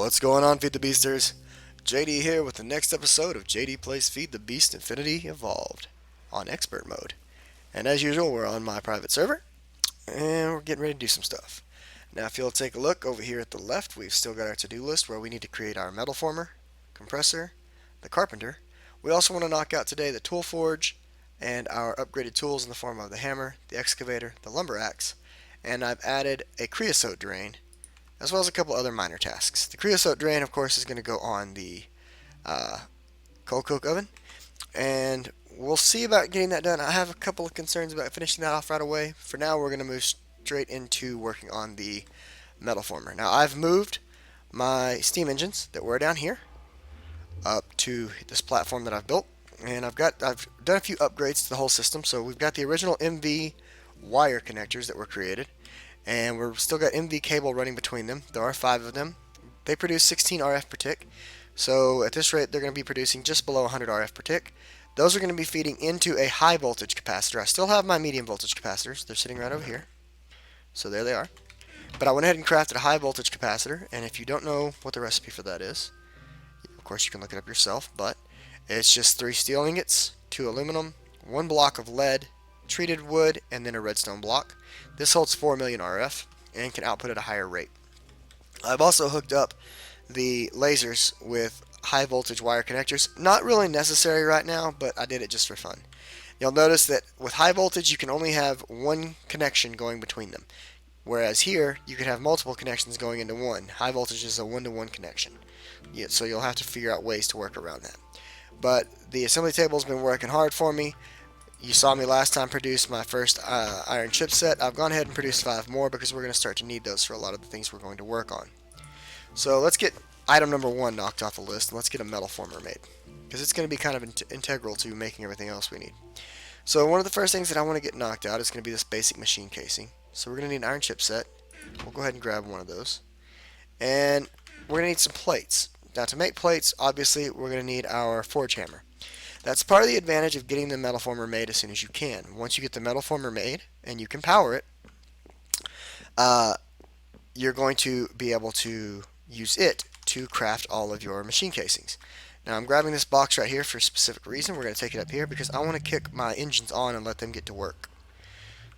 What's going on, Feed the Beasters? JD here with the next episode of JD Plays Feed the Beast Infinity Evolved on Expert Mode. And as usual, we're on my private server, and we're getting ready to do some stuff. Now, if you'll take a look over here at the left, we've still got our to-do list where we need to create our metal former, compressor, the carpenter. We also want to knock out today the tool forge and our upgraded tools in the form of the hammer, the excavator, the lumber axe, and I've added a creosote drain as well as a couple other minor tasks. The creosote drain, of course, is going to go on the coal coke oven, and we'll see about getting that done. I have a couple of concerns about finishing that off right away. For now, we're going to move straight into working on the metal former. Now, I've moved my steam engines that were down here up to this platform that I've built, and I've done a few upgrades to the whole system. So we've got the original MV wire connectors that were created, and we've still got MV cable running between them. There are 5 of them. They produce 16 RF per tick, so at this rate they're going to be producing just below 100 RF per tick. Those are going to be feeding into a high voltage capacitor. I still have my medium voltage capacitors. They're sitting right over here. So there they are. But I went ahead and crafted a high voltage capacitor, and if you don't know what the recipe for that is, of course you can look it up yourself, but it's just 3 steel ingots, 2 aluminum, 1 block of lead, treated wood, and then a redstone block. This holds 4 million RF and can output at a higher rate. I've also hooked up the lasers with high voltage wire connectors. Not really necessary right now, but I did it just for fun. You'll notice that with high voltage you can only have one connection going between them, whereas here you could have multiple connections going into one. High voltage is a one-to-one connection, so you'll have to figure out ways to work around that. But the assembly table's been working hard for me. You saw me last time produce my first iron chip set. I've gone ahead and produced 5 more because we're going to start to need those for a lot of the things we're going to work on. So let's get item number 1 knocked off the list, and let's get a metal former made, because it's going to be kind of integral to making everything else we need. So one of the first things that I want to get knocked out is going to be this basic machine casing. So we're going to need an iron chip set. We'll go ahead and grab one of those. And we're going to need some plates. Now to make plates, obviously, we're going to need our forge hammer. That's part of the advantage of getting the metal former made as soon as you can. Once you get the metal former made and you can power it, you're going to be able to use it to craft all of your machine casings. Now I'm grabbing this box right here for a specific reason. We're going to take it up here because I want to kick my engines on and let them get to work.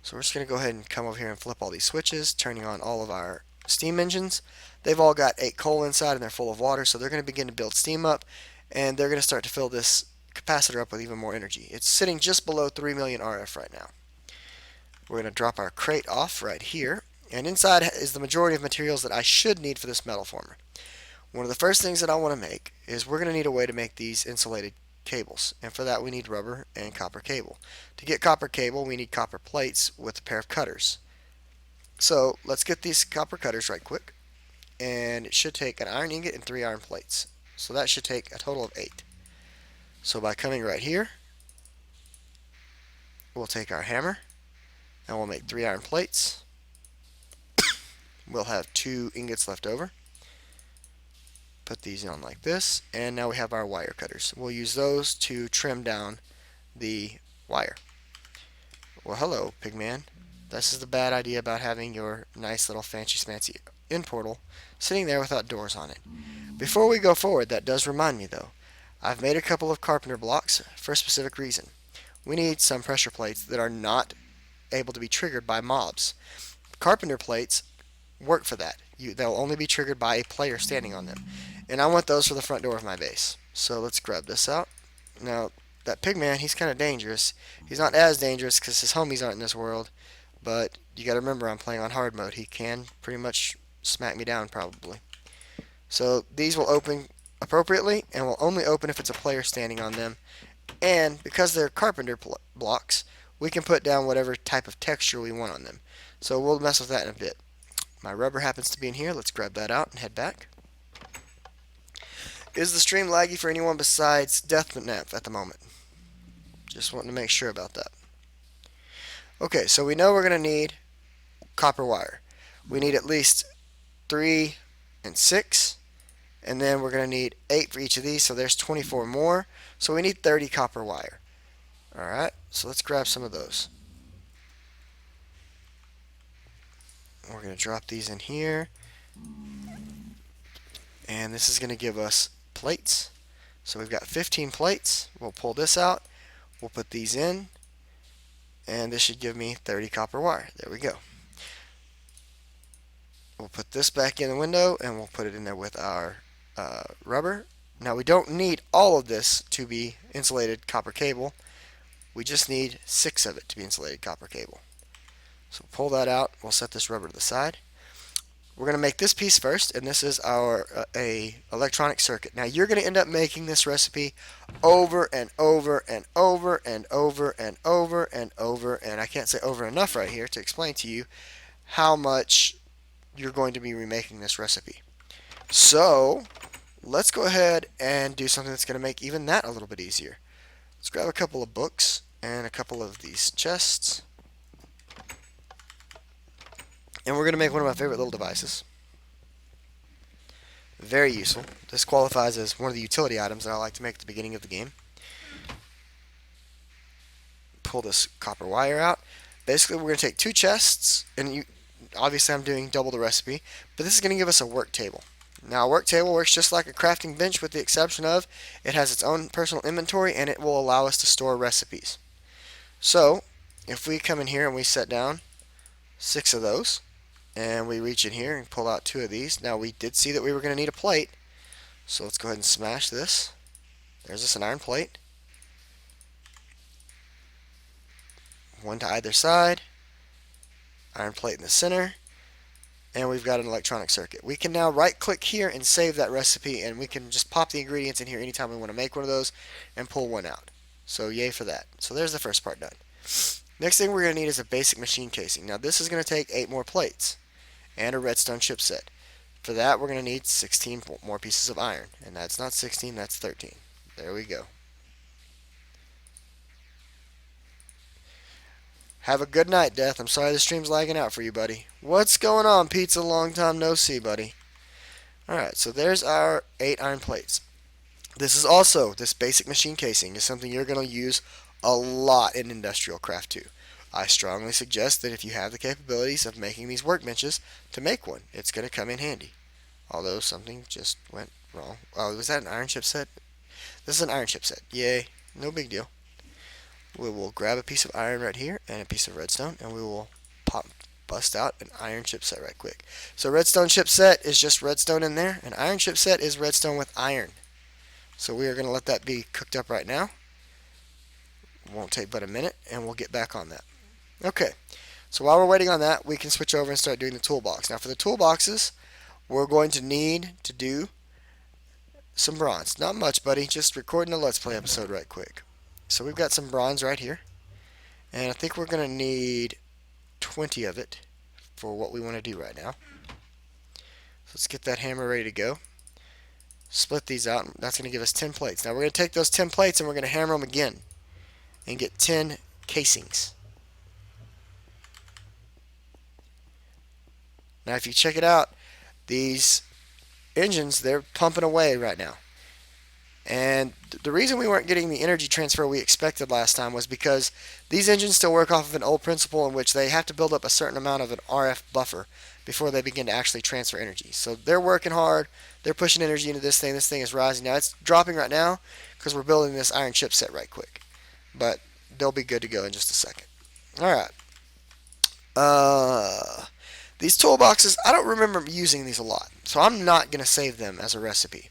So we're just going to go ahead and come over here and flip all these switches, turning on all of our steam engines. They've all got 8 coal inside and they're full of water, so they're going to begin to build steam up, and they're going to start to fill this capacitor up with even more energy. It's sitting just below 3 million RF right now. We're going to drop our crate off right here, and inside is the majority of materials that I should need for this metal former. One of the first things that I want to make is we're going to need a way to make these insulated cables, and for that we need rubber and copper cable. To get copper cable we need copper plates with a pair of cutters. So let's get these copper cutters right quick, and it should take an iron ingot and 3 iron plates. So that should take a total of 8. So by coming right here, we'll take our hammer and we'll make 3 iron plates. We'll have 2 ingots left over. Put these on like this, and now we have our wire cutters. We'll use those to trim down the wire. Well, hello, Pigman. This is the bad idea about having your nice little fancy smancy in portal sitting there without doors on it. Before we go forward, that does remind me though, I've made a couple of carpenter blocks for a specific reason. We need some pressure plates that are not able to be triggered by mobs. Carpenter plates work for that. They'll only be triggered by a player standing on them. And I want those for the front door of my base. So let's grab this out. Now, that pigman, he's kind of dangerous. He's not as dangerous because his homies aren't in this world. But you got to remember, I'm playing on hard mode. He can pretty much smack me down probably. So these will open appropriately, and will only open if it's a player standing on them. And because they're carpenter blocks, we can put down whatever type of texture we want on them. So we'll mess with that in a bit. My rubber happens to be in here. Let's grab that out and head back. Is the stream laggy for anyone besides DeathNap at the moment? Just wanting to make sure about that. Okay, so we know we're going to need copper wire. We need at least 3 and 6. And then we're going to need 8 for each of these, so there's 24 more. So we need 30 copper wire. Alright, so let's grab some of those. We're going to drop these in here. and this is going to give us plates. So we've got 15 plates. We'll pull this out, we'll put these in, and this should give me 30 copper wire. There we go. We'll put this back in the window and we'll put it in there with our rubber. Now we don't need all of this to be insulated copper cable. We just need 6 of it to be insulated copper cable. So pull that out. We'll set this rubber to the side. We're going to make this piece first, and this is our a electronic circuit. Now you're going to end up making this recipe over and over and over and over and over and over, and I can't say over enough right here to explain to you how much you're going to be remaking this recipe. So let's go ahead and do something that's going to make even that a little bit easier. Let's grab a couple of books and a couple of these chests. And we're going to make one of my favorite little devices. Very useful. This qualifies as one of the utility items that I like to make at the beginning of the game. Pull this copper wire out. Basically, we're going to take 2 chests, and obviously I'm doing double the recipe, but this is going to give us a work table. Now, a work table works just like a crafting bench, with the exception of it has its own personal inventory, and it will allow us to store recipes. So, if we come in here and we set down 6 of those, and we reach in here and pull out 2 of these. Now we did see that we were going to need a plate, so let's go ahead and smash this. There's just an iron plate, 1 to either side, iron plate in the center, and we've got an electronic circuit. We can now right click here and save that recipe, and we can just pop the ingredients in here anytime we want to make one of those and pull one out. So yay for that. So there's the first part done. Next thing we're going to need is a basic machine casing. Now this is going to take 8 more plates and a redstone chipset. For that we're going to need 16 more pieces of iron, and that's not 16, that's 13. There we go. Have a good night, Death. I'm sorry the stream's lagging out for you, buddy. What's going on, Pizza? Long time no see, buddy. Alright, so there's our 8 iron plates. This basic machine casing is something you're going to use a lot in Industrial Craft 2. I strongly suggest that if you have the capabilities of making these workbenches, to make one. It's going to come in handy. Although something just went wrong. Oh, was that an iron chipset? This is an iron chipset. Yay. No big deal. We will grab a piece of iron right here and a piece of redstone, and we will bust out an iron chipset right quick. So redstone chipset is just redstone in there. An iron chipset is redstone with iron. So we are going to let that be cooked up right now. Won't take but a minute, and we'll get back on that. Okay, so while we're waiting on that, we can switch over and start doing the toolbox. Now for the toolboxes, we're going to need to do some bronze. Not much, buddy, just recording a Let's Play episode right quick. So we've got some bronze right here, and I think we're going to need 20 of it for what we want to do right now. So let's get that hammer ready to go. Split these out, and that's going to give us 10 plates. Now we're going to take those 10 plates and we're going to hammer them again and get 10 casings. Now if you check it out, these engines, they're pumping away right now. And the reason we weren't getting the energy transfer we expected last time was because these engines still work off of an old principle in which they have to build up a certain amount of an RF buffer before they begin to actually transfer energy. So they're working hard, they're pushing energy into this thing is rising. Now it's dropping right now because we're building this iron chipset right quick. But they'll be good to go in just a second. Alright. These toolboxes, I don't remember using these a lot, so I'm not going to save them as a recipe.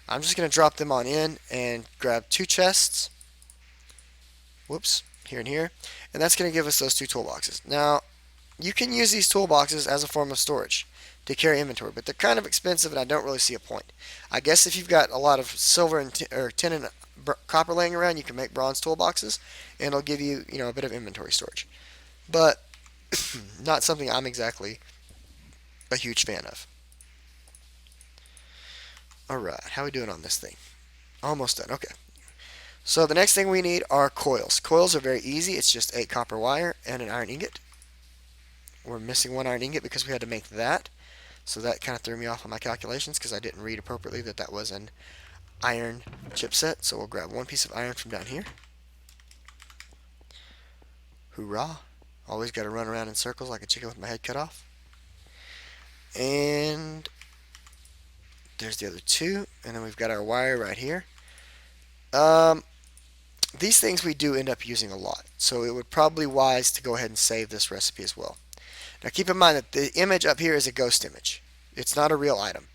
I'm just going to drop them on in and grab 2 chests. Whoops, here and here. And that's going to give us those 2 toolboxes. Now, you can use these toolboxes as a form of storage to carry inventory, but they're kind of expensive and I don't really see a point. I guess if you've got a lot of silver and or tin and copper laying around, you can make bronze toolboxes, and it'll give you, a bit of inventory storage. But not something I'm exactly a huge fan of. Alright, how are we doing on this thing? Almost done, okay. So the next thing we need are coils. Coils are very easy, it's just 8 copper wire and an iron ingot. We're missing 1 iron ingot because we had to make that. So that kind of threw me off on my calculations because I didn't read appropriately that that was an iron chipset. So we'll grab 1 piece of iron from down here. Hoorah. Always got to run around in circles like a chicken with my head cut off. And There's the other two, and then we've got our wire right here. These things we do end up using a lot, so it would probably be wise to go ahead and save this recipe as well. Now keep in mind that the image up here is a ghost image. It's not a real item.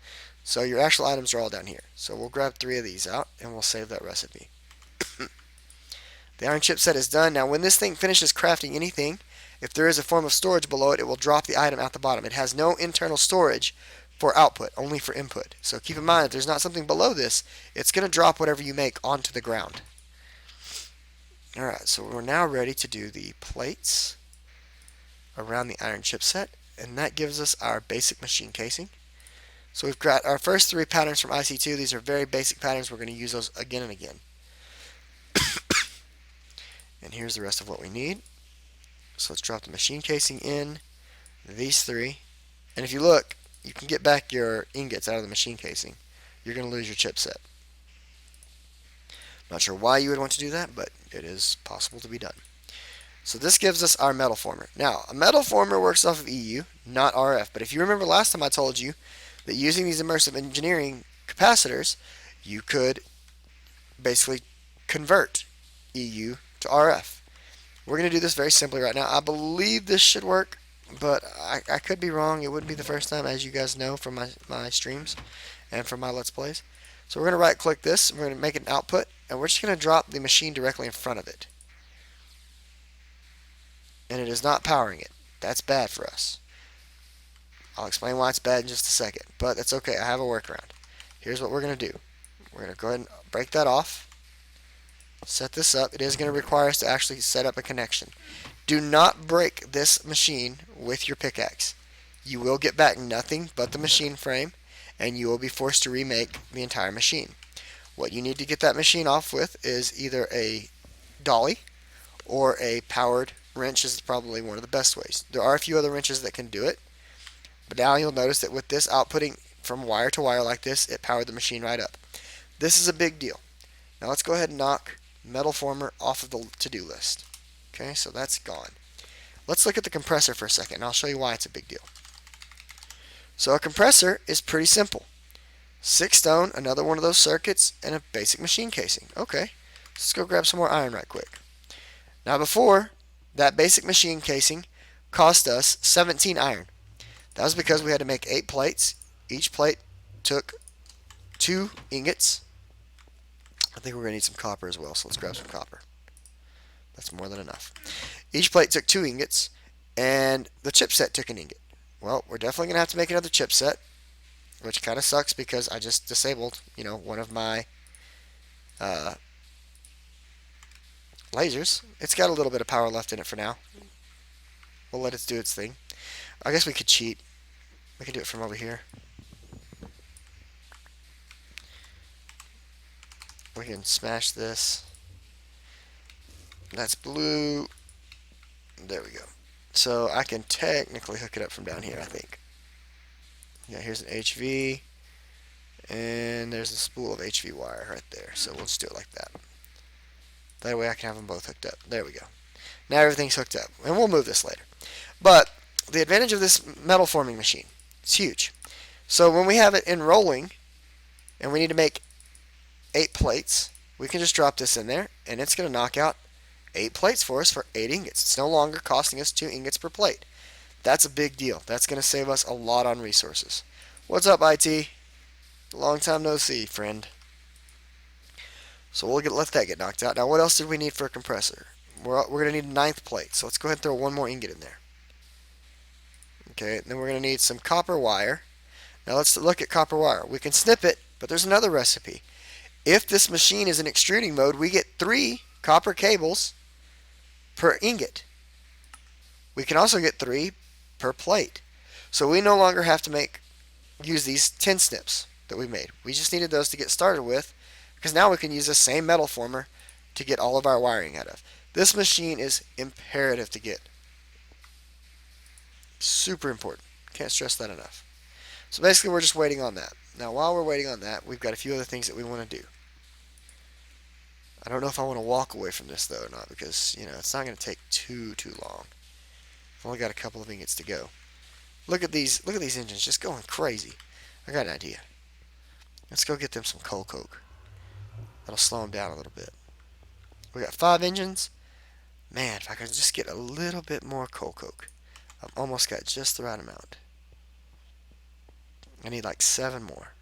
So your actual items are all down here. So we'll grab 3 of these out and we'll save that recipe. The iron chipset is done. Now when this thing finishes crafting anything, if there is a form of storage below it, it will drop the item at the bottom. It has no internal storage for output, only for input. So keep in mind if there's not something below this, it's going to drop whatever you make onto the ground. Alright, so we're now ready to do the plates around the iron chipset, and that gives us our basic machine casing. So we've got our first 3 patterns from IC2. These are very basic patterns. We're going to use those again and again. And here's the rest of what we need. So let's drop the machine casing in, these 3. And if you look, you can get back your ingots out of the machine casing. You're going to lose your chipset. Not sure why you would want to do that, but it is possible to be done. So this gives us our metal former. Now, a metal former works off of EU, not RF. But if you remember last time I told you that using these immersive engineering capacitors, you could basically convert EU to RF. We're going to do this very simply right now. I believe this should work, but I could be wrong. It wouldn't be the first time, as you guys know from my streams and from my Let's Plays. So we're going to right click this, we're going to make it an output, and we're just going to drop the machine directly in front of it. And it is not powering it. That's bad for us. I'll explain why it's bad in just a second, but that's okay. I have a workaround. Here's what we're going to do. We're going to go ahead and break that off. Set this up. It is going to require us to actually set up a connection. Do not break this machine with your pickaxe. You will get back nothing but the machine frame, and you will be forced to remake the entire machine. What you need to get that machine off with is either a dolly or a powered wrench is probably one of the best ways. There are a few other wrenches that can do it, but now you'll notice that with this outputting from wire to wire like this, it powered the machine right up. This is a big deal. Now let's go ahead and knock metal former off of the to-do list. Okay, so that's gone. Let's look at the compressor for a second, and I'll show you why it's a big deal. So a compressor is pretty simple. 6 stone, another one of those circuits, and a basic machine casing. Okay, let's go grab some more iron right quick. Now before, that basic machine casing cost us 17 iron. That was because we had to make 8 plates. Each plate took 2 ingots. I think we're going to need some copper as well, so let's grab some copper. That's more than enough. Each plate took 2 ingots, and the chipset took an ingot. Well, we're definitely going to have to make another chipset, which kind of sucks because I just disabled, one of my lasers. It's got a little bit of power left in it for now. We'll let it do its thing. I guess we could cheat. We can do it from over here. We can smash this. That's blue. There we go. So I can technically hook it up from down here, I think. Yeah, here's an HV. And there's a spool of HV wire right there. So we'll just do it like that. That way I can have them both hooked up. There we go. Now everything's hooked up. And we'll move this later. But the advantage of this metal forming machine, it's huge. So when we have it enrolling, and we need to make 8 plates, we can just drop this in there, and it's going to knock out 8 plates for us for 8 ingots. It's no longer costing us 2 ingots per plate. That's a big deal. That's going to save us a lot on resources. What's up, IT? Long time no see, friend. So we'll let that get knocked out. Now, what else did we need for a compressor? We're going to need a 9th plate, so let's go ahead and throw one more ingot in there. Okay, then we're going to need some copper wire. Now let's look at copper wire. We can snip it, but there's another recipe. If this machine is in extruding mode, we get 3 copper cables per ingot. We can also get 3 per plate. So we no longer have to use these 10 snips that we made. We just needed those to get started with, because now we can use the same metal former to get all of our wiring out of. This machine is imperative to get. Super important. Can't stress that enough. So basically we're just waiting on that. Now while we're waiting on that, we've got a few other things that we want to do. I don't know if I want to walk away from this though or not, because it's not going to take too long. I've only got a couple of ingots to go. Look at these engines just going crazy. I got an idea. Let's go get them some coal coke. That'll slow them down a little bit. We got 5 engines. Man, if I could just get a little bit more coal coke. I've almost got just the right amount. I need like 7 more.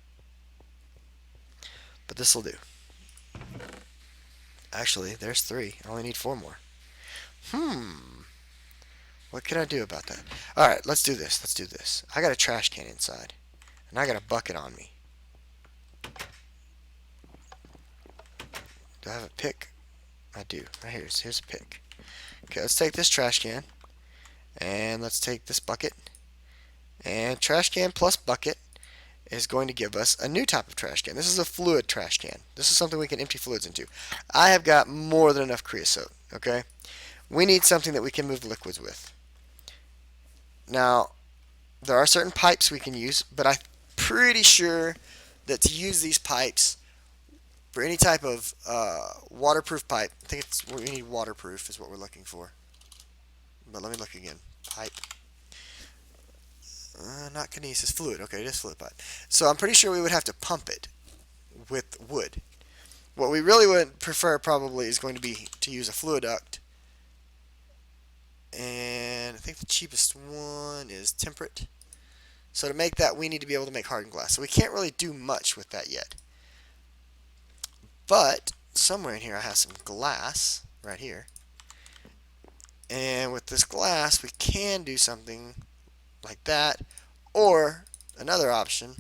But this will do. Actually, there's 3. I only need 4 more. What can I do about that? Alright, let's do this. Let's do this. I got a trash can inside. And I got a bucket on me. Do I have a pick? I do. Right here. Here's a pick. Okay, let's take this trash can. And let's take this bucket. And trash can plus bucket is going to give us a new type of trash can. This is a fluid trash can. This is something we can empty fluids into. I have got more than enough creosote. Okay? We need something that we can move liquids with. Now, there are certain pipes we can use, but I'm pretty sure that to use these pipes for any type of waterproof pipe, I think it's we need waterproof is what we're looking for. But let me look again. Pipe. Not kinesis, fluid. Okay, it is fluid pipe. So I'm pretty sure we would have to pump it with wood. What we really would prefer probably is going to be to use a fluid duct. And I think the cheapest one is temperate. So to make that, we need to be able to make hardened glass. So we can't really do much with that yet. But somewhere in here I have some glass right here. And with this glass, we can do something like that. Or another option.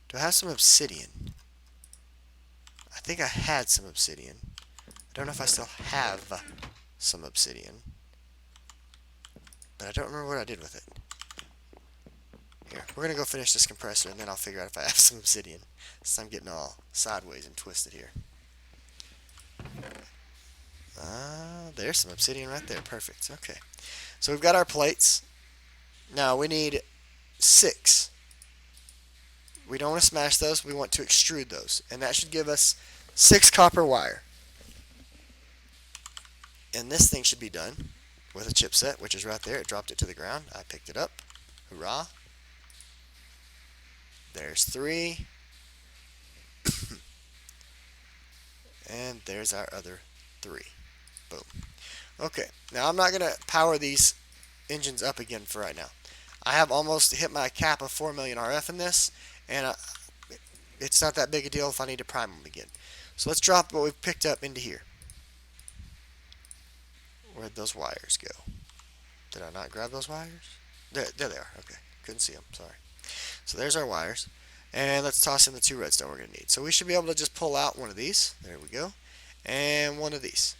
Do I have some obsidian? I think I had some obsidian. I don't know if I still have some obsidian. But I don't remember what I did with it. Here, we're going to go finish this compressor and then I'll figure out if I have some obsidian. Since I'm getting all sideways and twisted here. There's some obsidian right there. Perfect. Okay. So we've got our plates. Now we need 6. We don't want to smash those. We want to extrude those. And that should give us 6 copper wire. And this thing should be done with a chipset, which is right there. It dropped it to the ground. I picked it up. Hurrah. There's 3. And there's our other 3. Boom. Okay, now I'm not going to power these engines up again for right now. I have almost hit my cap of 4 million RF in this, and it's not that big a deal if I need to prime them again. So let's drop what we've picked up into here. Where'd those wires go? Did I not grab those wires? There they are. Okay, couldn't see them. Sorry. So there's our wires. And let's toss in the 2 redstone we're going to need. So we should be able to just pull out one of these. There we go. And one of these.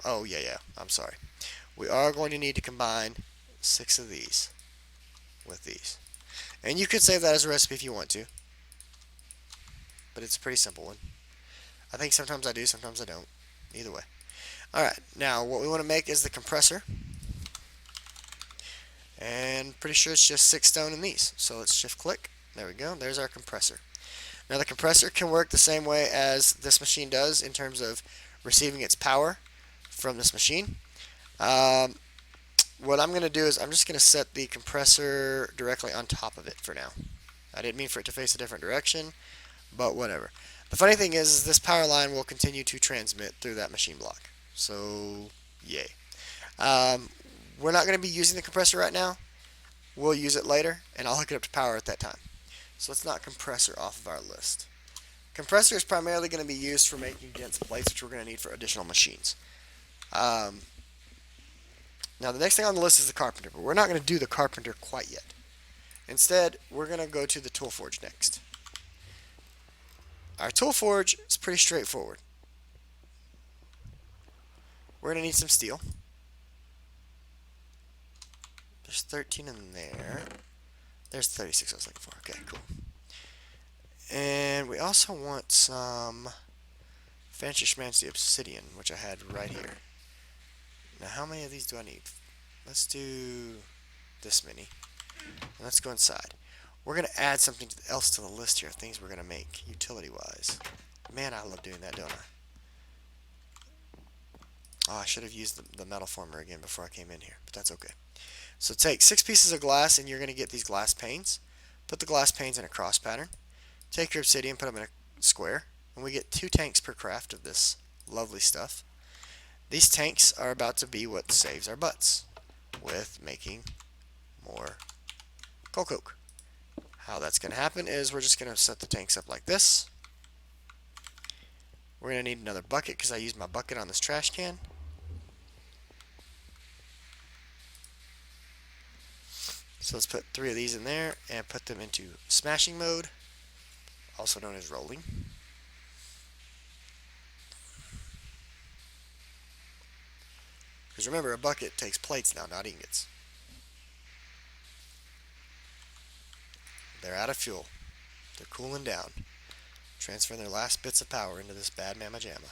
Oh, yeah. I'm sorry. We are going to need to combine 6 of these with these. And you could save that as a recipe if you want to. But it's a pretty simple one. I think sometimes I do, sometimes I don't. Either way. Alright, now what we want to make is the compressor. And pretty sure it's just 6 stone in these. So let's shift click. There we go. There's our compressor. Now the compressor can work the same way as this machine does in terms of receiving its power from this machine. What I'm going to do is I'm just going to set the compressor directly on top of it for now. I didn't mean for it to face a different direction, but whatever. The funny thing is this power line will continue to transmit through that machine block. So, yay. We're not going to be using the compressor right now. We'll use it later, and I'll hook it up to power at that time. So let's knock compressor off of our list. Compressor is primarily going to be used for making dense plates, which we're going to need for additional machines. Now the next thing on the list is the carpenter, but we're not going to do the carpenter quite yet. Instead, we're going to go to the tool forge next. Our tool forge is pretty straightforward. We're going to need some steel. There's 13 in there. There's 36 I was looking for. Okay, cool. And we also want some fancy schmancy obsidian, which I had right here. Now, how many of these do I need? Let's do this many. And let's go inside. We're going to add something else to the list here of things we're going to make, utility-wise. Man, I love doing that, don't I? Oh, I should have used the metal former again before I came in here, but that's okay. So take 6 pieces of glass, and you're going to get these glass panes. put the glass panes in a cross pattern, take your obsidian, put them in a square, and we get 2 tanks per craft of this lovely stuff. These tanks are about to be what saves our butts with making more coal coke. How that's going to happen is we're just going to set the tanks up like this. We're going to need another bucket because I used my bucket on this trash can. So let's put 3 of these in there and put them into smashing mode, also known as rolling. Because remember, a bucket takes plates now, not ingots. They're out of fuel. They're cooling down. Transferring their last bits of power into this bad mamma jamma.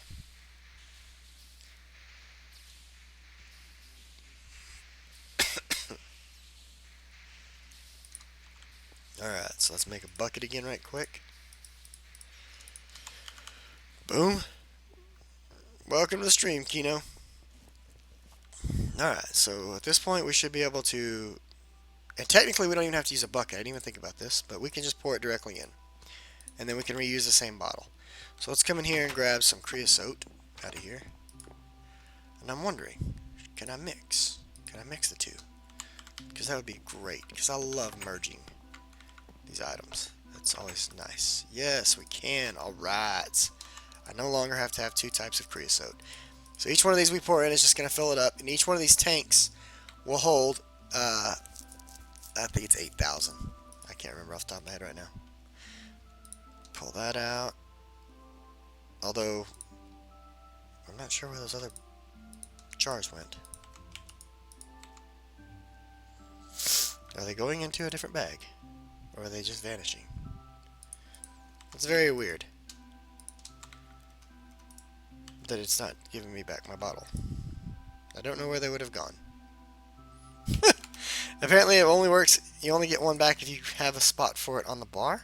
Alright, so let's make a bucket again right quick. Boom. Welcome to the stream, Kino. Alright, so at this point we should be able to... And technically we don't even have to use a bucket. I didn't even think about this. But we can just pour it directly in. And then we can reuse the same bottle. So let's come in here and grab some creosote out of here. And I'm wondering, can I mix? Can I mix the two? Because that would be great. Because I love merging these items. That's always nice. Yes, we can. Alright. I no longer have to have 2 types of creosote. So each one of these we pour in is just going to fill it up. And each one of these tanks will hold, I think it's 8,000. I can't remember off the top of my head right now. Pull that out. Although, I'm not sure where those other jars went. Are they going into a different bag? Or are they just vanishing? It's very weird that it's not giving me back my bottle. I don't know where they would have gone. Apparently it only works, you only get one back if you have a spot for it on the bar.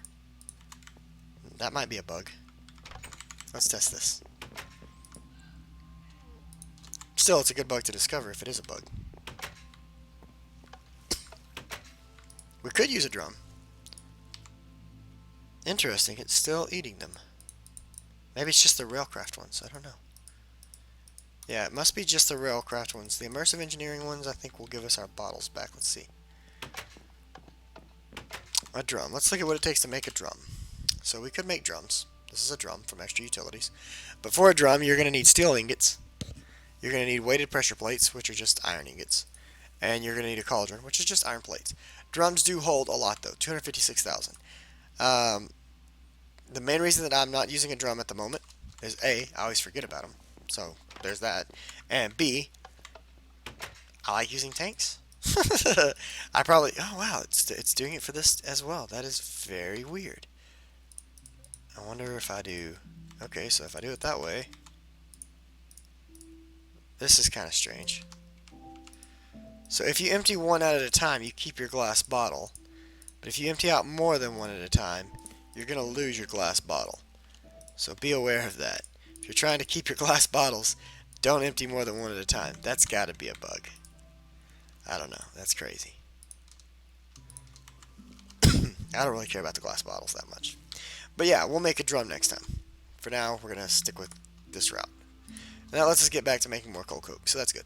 That might be a bug. Let's test this. Still, it's a good bug to discover if it is a bug. We could use a drum. Interesting, it's still eating them. Maybe it's just the Railcraft ones, I don't know. Yeah, it must be just the Railcraft ones. The immersive engineering ones, I think, will give us our bottles back. Let's see. A drum. Let's look at what it takes to make a drum. So we could make drums. This is a drum from Extra Utilities. But for a drum, you're going to need steel ingots. You're going to need weighted pressure plates, which are just iron ingots. And you're going to need a cauldron, which is just iron plates. Drums do hold a lot, though. 256,000. The main reason that I'm not using a drum at the moment is A, I always forget about them. So, there's that. And B, I like using tanks. I probably... Oh, wow. It's doing it for this as well. That is very weird. I wonder if I do... Okay, so if I do it that way... This is kind of strange. So if you empty one out at a time, you keep your glass bottle. But if you empty out more than one at a time, you're going to lose your glass bottle. So be aware of that. If you're trying to keep your glass bottles, don't empty more than one at a time. That's got to be a bug. I don't know. That's crazy. I don't really care about the glass bottles that much. But yeah, we'll make a drum next time. For now, we're going to stick with this route. Now let's just get back to making more coal coke. So that's good.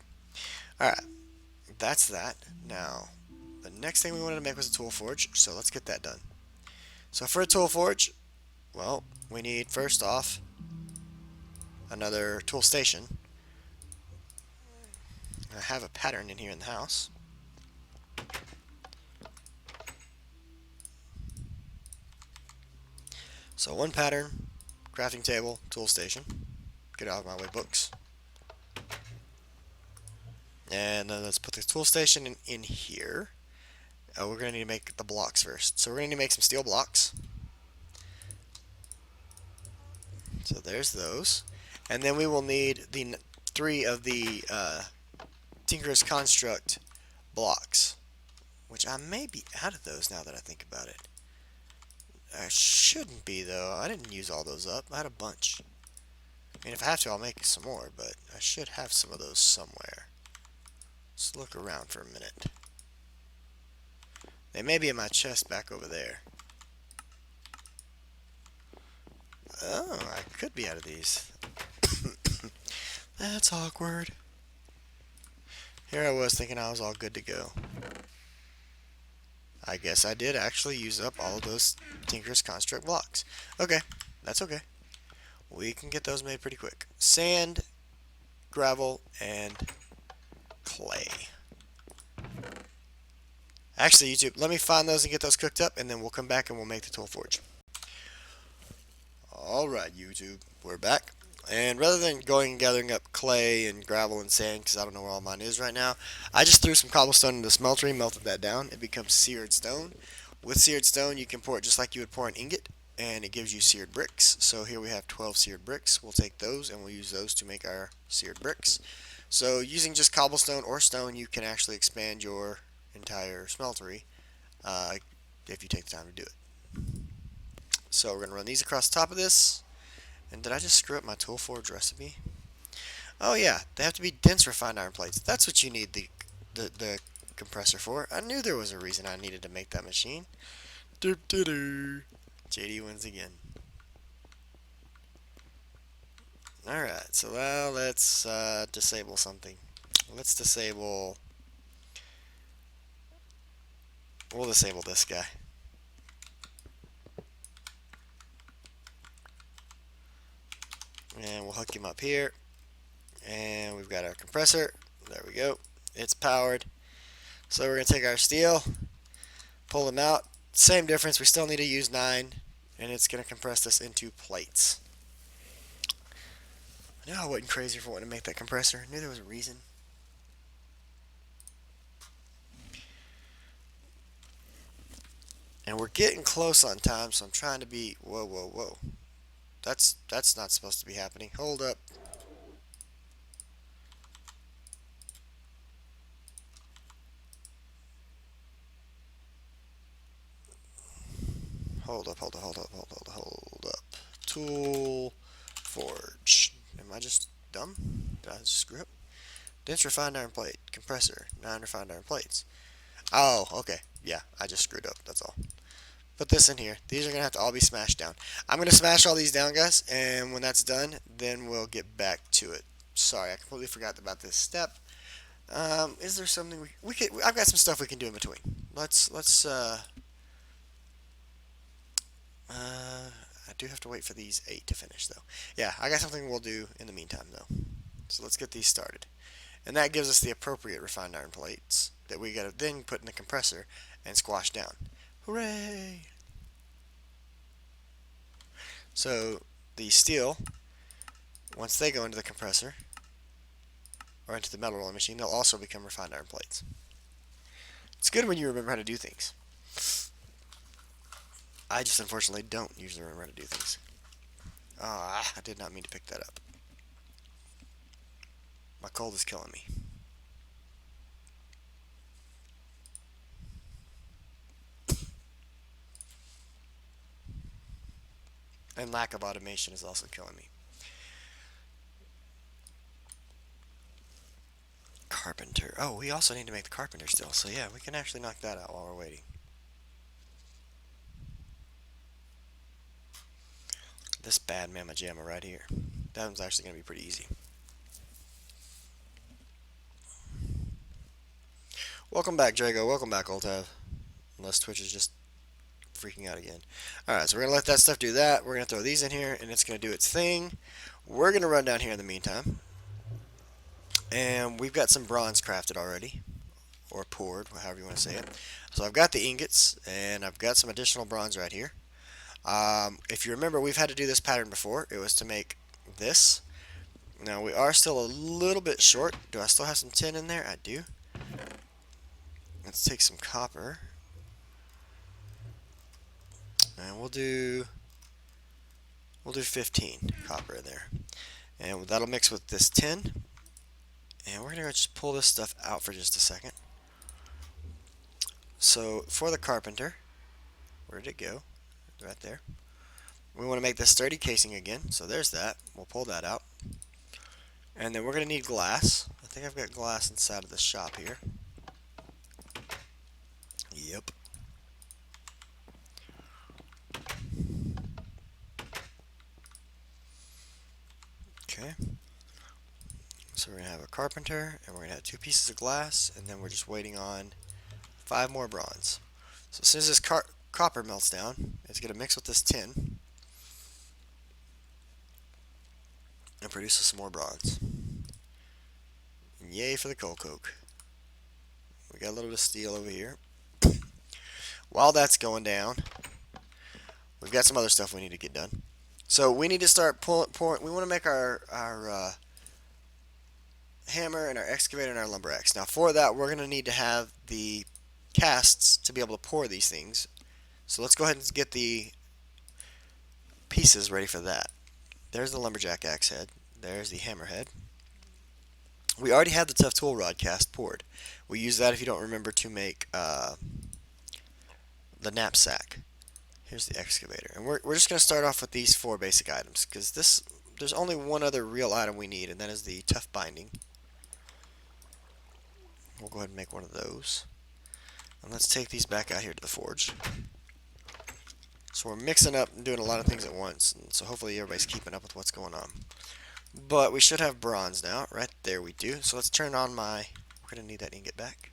Alright. That's that. Now, the next thing we wanted to make was a tool forge. So let's get that done. So for a tool forge, well, we need first off another tool station. I have a pattern in here in the house. So one pattern, crafting table, tool station. Get out of my way, books. And then let's put the tool station in here. We're going to need to make the blocks first. So we're going to need to make some steel blocks. So there's those. And then we will need the 3 of the Tinker's Construct blocks. Which I may be out of those now that I think about it. I shouldn't be, though. I didn't use all those up. I had a bunch. I mean, if I have to, I'll make some more. But I should have some of those somewhere. Let's look around for a minute. They may be in my chest back over there. Oh, I could be out of these. That's awkward. Here I was thinking I was all good to go. I guess I did actually use up all of those Tinker's Construct blocks. Okay, that's okay. We can get those made pretty quick. Sand, gravel, and clay. Actually, YouTube, let me find those and get those cooked up, and then we'll come back and we'll make the tool forge. Alright, YouTube, we're back. And rather than going and gathering up clay and gravel and sand, because I don't know where all mine is right now, I just threw some cobblestone into the smeltery, melted that down. It becomes seared stone. With seared stone, you can pour it just like you would pour an ingot, and it gives you seared bricks. So here we have 12 seared bricks. We'll take those, and we'll use those to make our seared bricks. So using just cobblestone or stone, you can actually expand your entire smeltery if you take the time to do it. So we're going to run these across the top of this. And did I just screw up my tool forge recipe? Oh yeah, they have to be dense refined iron plates. That's what you need the compressor for. I knew there was a reason I needed to make that machine. Doop doo doo. JD wins again. Alright, so now let's disable something. Let's disable... We'll disable this guy. And we'll hook him up here. And we've got our compressor. There we go. It's powered. So we're going to take our steel, pull them out. Same difference. We still need to use 9. And it's going to compress this into plates. I knew I wasn't crazy for wanting to make that compressor. I knew there was a reason. And we're getting close on time, so I'm trying to be... Whoa, whoa, whoa. That's not supposed to be happening. Hold up. Hold up. Tool forge. Am I just dumb? Did I just screw up? Dense refined iron plate. Compressor. 9 refined iron plates. Oh, okay. Yeah, I just screwed up. That's all. Put this in here. These are going to have to all be smashed down. I'm going to smash all these down, guys, and when that's done, then we'll get back to it. Sorry, I completely forgot about this step. Is there something we could... I've got some stuff we can do in between. I do have to wait for these 8 to finish, though. Yeah, I got something we'll do in the meantime, though. So let's get these started. And that gives us the appropriate refined iron plates that we got to then put in the compressor and squash down. Hooray! So the steel, once they go into the compressor, or into the metal rolling machine, they'll also become refined iron plates. It's good when you remember how to do things. I just unfortunately don't usually remember how to do things. Ah, I did not mean to pick that up. My cold is killing me. And lack of automation is also killing me. Carpenter. Oh, we also need to make the carpenter still. So yeah, we can actually knock that out while we're waiting. This bad mamma jamma right here. That one's actually going to be pretty easy. Welcome back, Drago. Welcome back, Oltav. Unless Twitch is just freaking out again. Alright, so we're going to let that stuff do that. We're going to throw these in here, and it's going to do its thing. We're going to run down here in the meantime. And we've got some bronze crafted already. Or poured, however you want to say it. So I've got the ingots, and I've got some additional bronze right here. If you remember, we've had to do this pattern before. It was to make this. Now, we are still a little bit short. Do I still have some tin in there? I do. Let's take some copper. And we'll do 15 copper in there. And that'll mix with this tin. And we're going to just pull this stuff out for just a second. So, for the carpenter, where did it go? Right there. We want to make this sturdy casing again, so there's that. We'll pull that out. And then we're going to need glass. I think I've got glass inside of the shop here. Yep. So we're going to have a carpenter, and we're going to have 2 pieces of glass, and then we're just waiting on 5 more bronze. So as soon as this copper melts down, it's going to mix with this tin and produce us some more bronze. And yay for the coal coke. We got a little bit of steel over here. While that's going down, we've got some other stuff we need to get done. So we need to start pouring. We want to make our hammer and our excavator and our lumber axe. Now for that, we're going to need to have the casts to be able to pour these things. So let's go ahead and get the pieces ready for that. There's the lumberjack axe head. There's the hammer head. We already have the tough tool rod cast poured. We use that, if you don't remember, to make the knapsack. Here's the excavator. And we're just going to start off with these 4 basic items, because there's only one other real item we need, and that is the tough binding. We'll go ahead and make one of those. And let's take these back out here to the forge. So we're mixing up and doing a lot of things at once, and so hopefully everybody's keeping up with what's going on. But we should have bronze now. Right there we do. So let's turn on my... We're going to need that ingot back.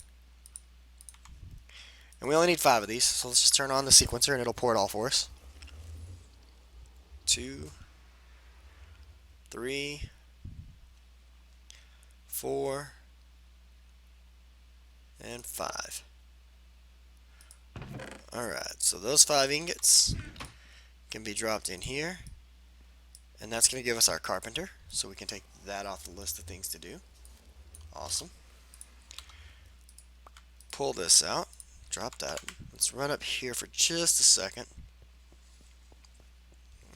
And we only need 5 of these, so let's just turn on the sequencer and it'll pour it all for us. 2, 3, 4, and 5. Alright, so those 5 ingots can be dropped in here. And that's going to give us our carpenter, so we can take that off the list of things to do. Awesome. Pull this out. Drop that. Let's run up here for just a second.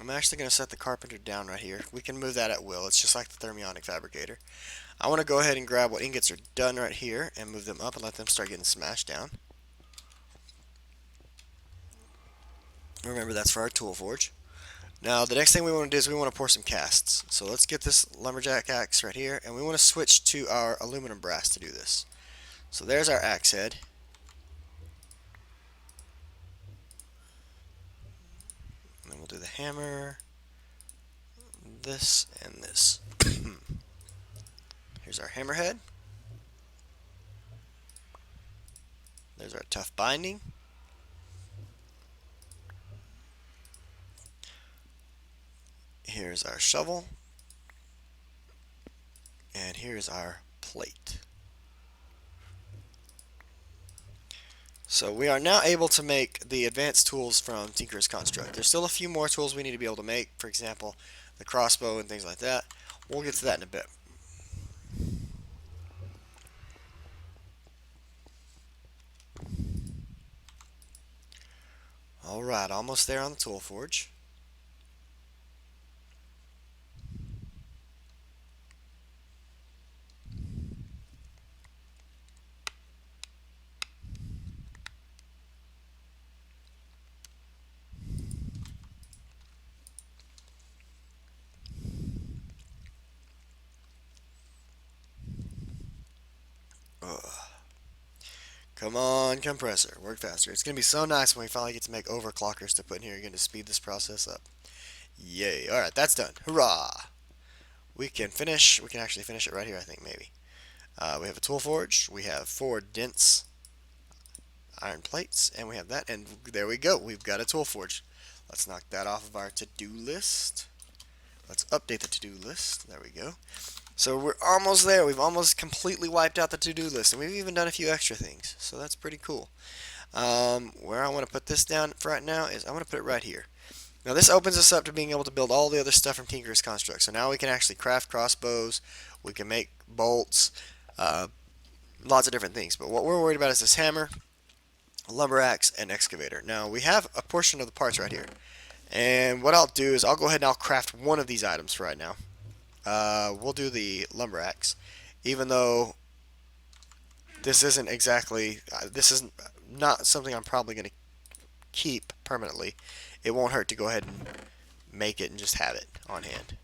I'm actually going to set the carpenter down right here. We can move that at will. It's just like the thermionic fabricator. I want to go ahead and grab what ingots are done right here and move them up and let them start getting smashed down. Remember, that's for our tool forge. Now, the next thing we want to do is we want to pour some casts. So let's get this lumberjack axe right here, and we want to switch to our aluminum brass to do this. So there's our axe head. And then we'll do the hammer, this, and this. Here's our hammer head. There's our tough binding. Here's our shovel. And here's our plate. So we are now able to make the advanced tools from Tinker's Construct. There's still a few more tools we need to be able to make. For example, the crossbow and things like that. We'll get to that in a bit. Alright, almost there on the tool forge. Come on, compressor. Work faster. It's going to be so nice when we finally get to make overclockers to put in here. You're going to speed this process up. Yay. Alright, that's done. Hurrah! We can finish. We can actually finish it right here, I think, maybe. We have a tool forge. We have 4 dense iron plates. And we have that. And there we go. We've got a tool forge. Let's knock that off of our to-do list. Let's update the to-do list. There we go. So we're almost there. We've almost completely wiped out the to-do list, and we've even done a few extra things. So that's pretty cool. Where I want to put this down for right now is I want to put it right here. Now this opens us up to being able to build all the other stuff from Tinker's Construct. So now we can actually craft crossbows. We can make bolts. Lots of different things. But what we're worried about is this hammer, lumber axe, and excavator. Now we have a portion of the parts right here. And what I'll do is I'll go ahead and I'll craft one of these items for right now. We'll do the lumber axe, even though this isn't exactly, this is not something I'm probably going to keep permanently. It won't hurt to go ahead and make it and just have it on hand.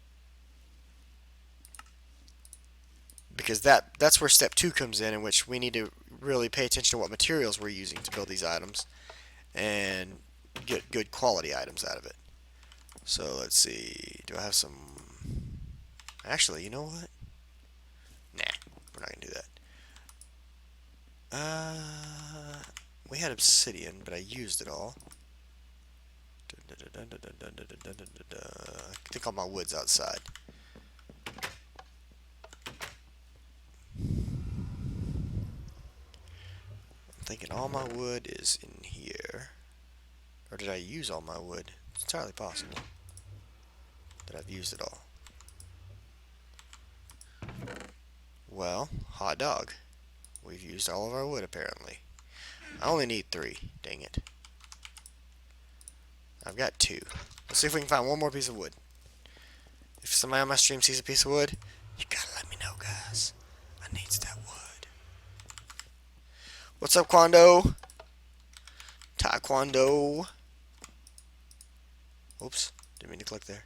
Because that's where step 2 comes in which we need to really pay attention to what materials we're using to build these items and get good quality items out of it. So let's see, do I have some... Actually, you know what? we're not gonna do that. We had obsidian, but I used it all. I think all my wood's outside. I'm thinking all my wood is in here. Or did I use all my wood? It's entirely possible that I've used it all. Well, hot dog. We've used all of our wood apparently. I only need 3. Dang it. I've got 2. Let's see if we can find one more piece of wood. If somebody on my stream sees a piece of wood, you gotta let me know, guys. I needs that wood. What's up, Quando? Taekwondo. Oops, didn't mean to click there.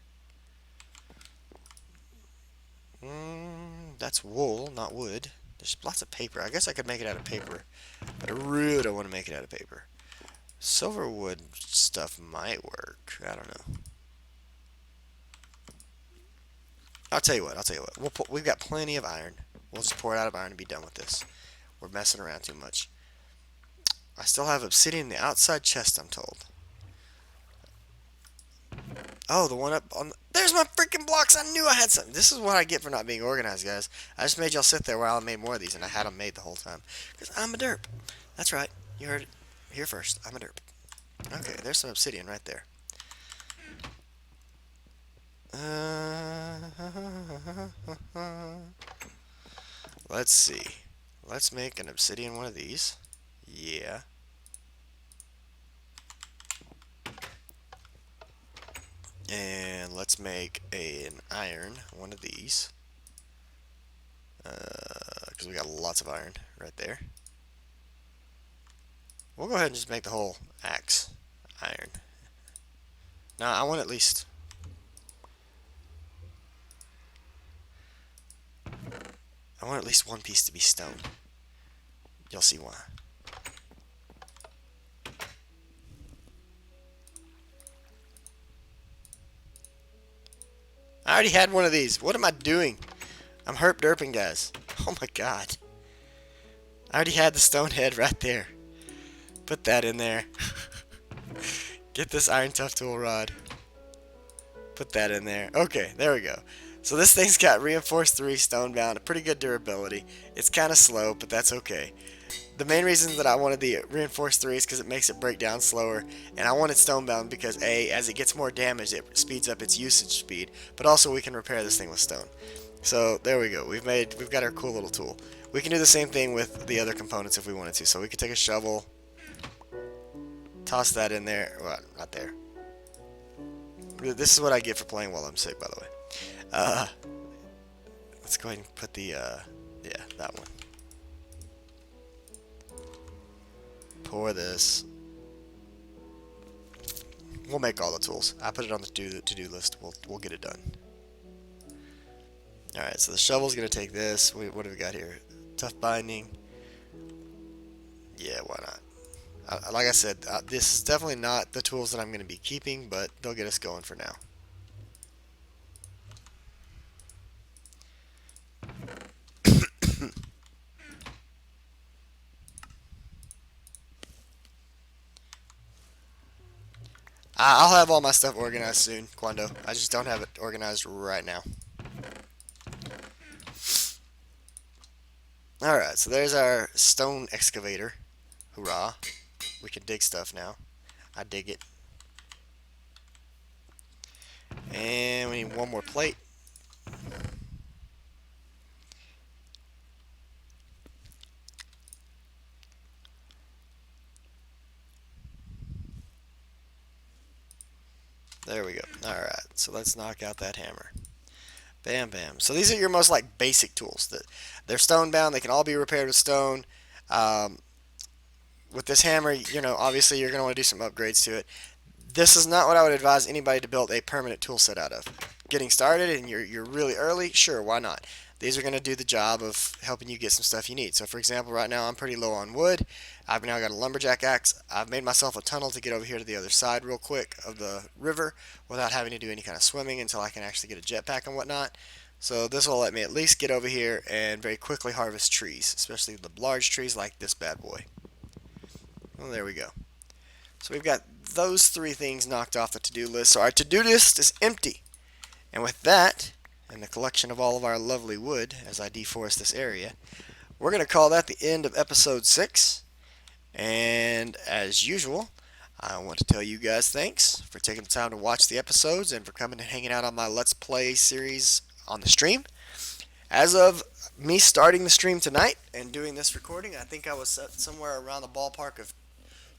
That's wool, not wood. There's lots of paper. I guess I could make it out of paper, but I really don't want to make it out of paper. Silver wood stuff might work. I don't know. I'll tell you what. We've got plenty of iron. We'll just pour it out of iron and be done with this. We're messing around too much. I still have obsidian in the outside chest, I'm told. Oh, the one up on... There's my freaking blocks! I knew I had something. This is what I get for not being organized, guys. I just made y'all sit there while I made more of these, and I had them made the whole time. Because I'm a derp. That's right. You heard it here first. I'm a derp. Okay, there's some obsidian right there. Let's see. Let's make an obsidian one of these. Yeah. And let's make an iron one of these. Because we got lots of iron right there. We'll go ahead and just make the whole axe iron. Now, I want at least... one piece to be stone. You'll see why. I already had one of these. What am I doing? I'm herp derping, guys. Oh my god. I already had the stone head right there. Put that in there. Get this iron tough tool rod. Put that in there. Okay, there we go. So this thing's got reinforced 3 stone bound, a pretty good durability. It's kind of slow, but that's okay. The main reason that I wanted the reinforced 3 is because it makes it break down slower, and I wanted stone bound because A, as it gets more damage, it speeds up its usage speed, but also we can repair this thing with stone. So there we go. We've got our cool little tool. We can do the same thing with the other components if we wanted to. So we could take a shovel, toss that in there. Well, not there. This is what I get for playing while I'm sick, by the way. Let's go ahead and put the, yeah, that one. Pour this. We'll make all the tools. I put it on the to-do list. We'll get it done. Alright, so the shovel's going to take this. What do we got here? Tough binding. Yeah, why not? Like I said, this is definitely not the tools that I'm going to be keeping, but they'll get us going for now. I'll have all my stuff organized soon, Quando. I just don't have it organized right now. Alright, so there's our stone excavator. Hoorah. We can dig stuff now. I dig it. And we need one more plate. There we go. Alright, so let's knock out that hammer. Bam, bam. So these are your most like basic tools. They're stone bound. They can all be repaired with stone. With this hammer, you know, obviously you're going to want to do some upgrades to it. This is not what I would advise anybody to build a permanent tool set out of. Getting started and you're really early, sure, why not? These are going to do the job of helping you get some stuff you need. So for example, right now I'm pretty low on wood. I've now got a lumberjack axe. I've made myself a tunnel to get over here to the other side real quick of the river without having to do any kind of swimming until I can actually get a jetpack and whatnot. So this will let me at least get over here and very quickly harvest trees, especially the large trees like this bad boy. Well, there we go. So we've got those three things knocked off the to-do list. So our to-do list is empty. And with that, and the collection of all of our lovely wood as I deforest this area, we're going to call that the end of episode 6. And as usual, I want to tell you guys thanks for taking the time to watch the episodes and for coming and hanging out on my Let's Play series on the stream. As of me starting the stream tonight and doing this recording, I think I was somewhere around the ballpark of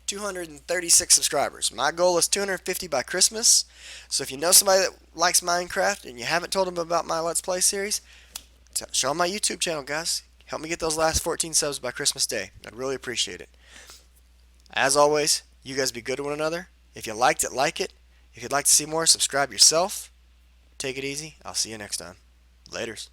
236 subscribers. My goal is 250 by Christmas. So if you know somebody that likes Minecraft and you haven't told them about my Let's Play series, show them my YouTube channel, guys. Help me get those last 14 subs by Christmas Day. I'd really appreciate it. As always, you guys be good to one another. If you liked it, like it. If you'd like to see more, subscribe yourself. Take it easy. I'll see you next time. Laters.